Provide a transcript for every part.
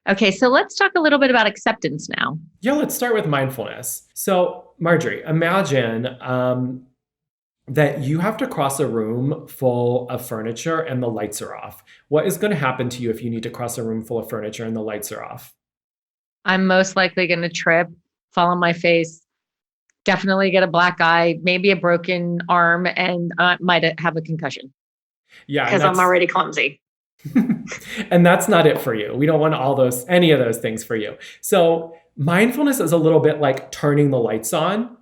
Okay, so let's talk a little bit about acceptance now. Yeah, let's start with mindfulness. So, Marjorie, imagine that you have to cross a room full of furniture and the lights are off. What is going to happen to you if you need to cross a room full of furniture and the lights are off? I'm most likely going to trip, fall on my face, definitely get a black eye, maybe a broken arm, and might have a concussion Yeah, and because I'm that's already clumsy. and that's not it for you. We don't want any of those things for you. So, mindfulness is a little bit like turning the lights on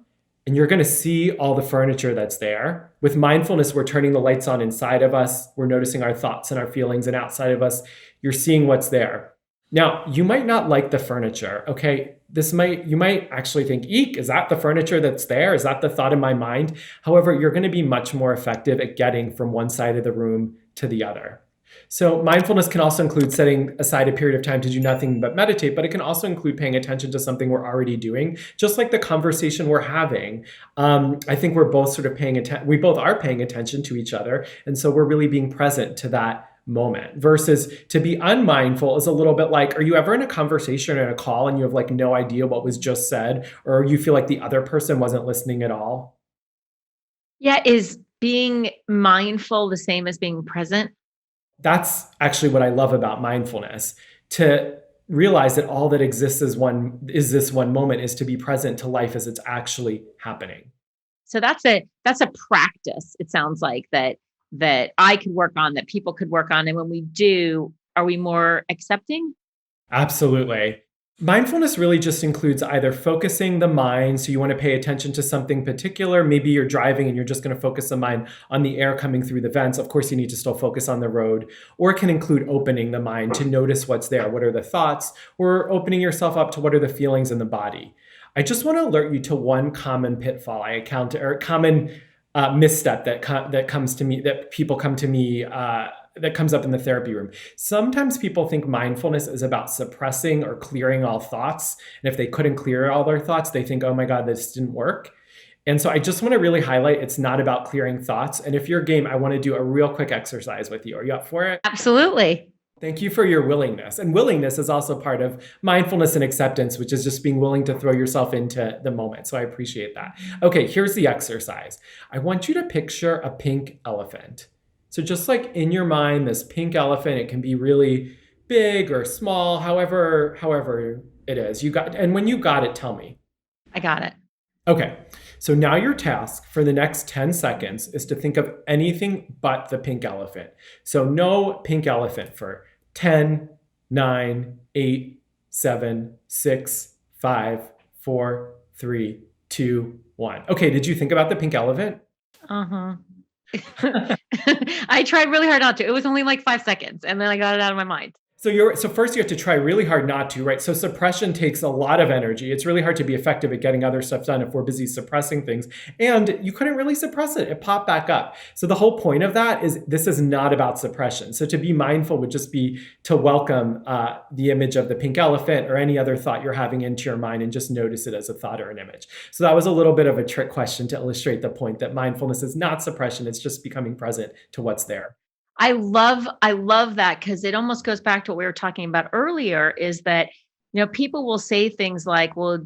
and you're going to see all the furniture that's there. With mindfulness, we're turning the lights on inside of us. We're noticing our thoughts and our feelings, and outside of us, you're seeing what's there. Now, you might not like the furniture, okay? You might actually think, eek, is that the furniture that's there? Is that the thought in my mind? However, you're going to be much more effective at getting from one side of the room to the other. So, mindfulness can also include setting aside a period of time to do nothing but meditate, but it can also include paying attention to something we're already doing, just like the conversation we're having. I think we're both sort of paying attention. We both are paying attention to each other. And so we're really being present to that moment versus to be unmindful is a little bit like, are you ever in a conversation or a call and you have like no idea what was just said, or you feel like the other person wasn't listening at all? Yeah, is being mindful the same as being present? That's actually what I love about mindfulness. To realize that all that exists is this one moment, is to be present to life as it's actually happening. So that's a practice. It sounds like that I could work on, that people could work on, and when we do, are we more accepting? Absolutely. Mindfulness really just includes either focusing the mind. So you want to pay attention to something particular. Maybe you're driving and you're just going to focus the mind on the air coming through the vents. Of course, you need to still focus on the road. Or it can include opening the mind to notice what's there. What are the thoughts? Or opening yourself up to what are the feelings in the body. I just want to alert you to one common pitfall I encounter, or common misstep that comes to me, that people come to me, that comes up in the therapy room. Sometimes people think mindfulness is about suppressing or clearing all thoughts. And if they couldn't clear all their thoughts, they think, oh my God, this didn't work. And so I just want to really highlight it's not about clearing thoughts. And if you're game, I want to do a real quick exercise with you. Are you up for it? Absolutely. Thank you for your willingness. And willingness is also part of mindfulness and acceptance, which is just being willing to throw yourself into the moment. So I appreciate that. Okay, here's the exercise. I want you to picture a pink elephant. So just like in your mind, this pink elephant, it can be really big or small, however it is. And when you got it, tell me. I got it. Okay. So now your task for the next 10 seconds is to think of anything but the pink elephant. So no pink elephant for 10, 9, 8, 7, 6, 5, 4, 3, 2, 1. Okay, did you think about the pink elephant? Uh-huh. I tried really hard not to. It was only like 5 seconds, and then I got it out of my mind. So first you have to try really hard not to, right? So suppression takes a lot of energy. It's really hard to be effective at getting other stuff done if we're busy suppressing things. And you couldn't really suppress it. It popped back up. So the whole point of that is this is not about suppression. So to be mindful would just be to welcome the image of the pink elephant or any other thought you're having into your mind and just notice it as a thought or an image. So that was a little bit of a trick question to illustrate the point that mindfulness is not suppression. It's just becoming present to what's there. I love that, because it almost goes back to what we were talking about earlier, is that, people will say things like, well,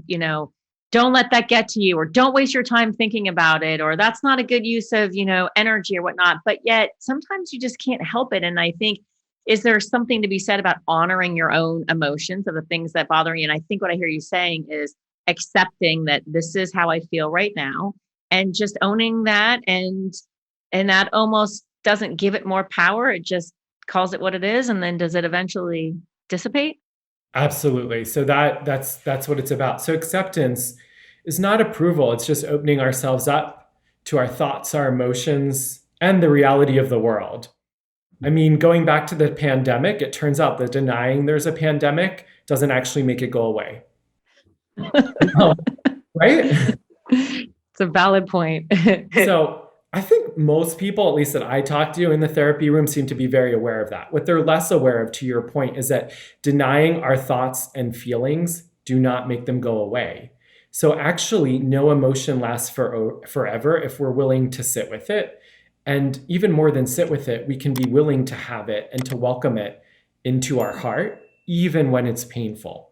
don't let that get to you, or don't waste your time thinking about it, or that's not a good use of, energy or whatnot. But yet sometimes you just can't help it. And I think, is there something to be said about honoring your own emotions of the things that bother you? And I think what I hear you saying is accepting that this is how I feel right now, and just owning that, and that almost doesn't give it more power. It just calls it what it is. And then does it eventually dissipate? Absolutely. So that's what it's about. So acceptance is not approval. It's just opening ourselves up to our thoughts, our emotions, and the reality of the world. I mean, going back to the pandemic, it turns out that denying there's a pandemic doesn't actually make it go away. No, right? It's a valid point. So I think most people, at least that I talk to in the therapy room, seem to be very aware of that. What they're less aware of, to your point, is that denying our thoughts and feelings do not make them go away. So actually, no emotion lasts forever if we're willing to sit with it. And even more than sit with it, we can be willing to have it and to welcome it into our heart even when it's painful.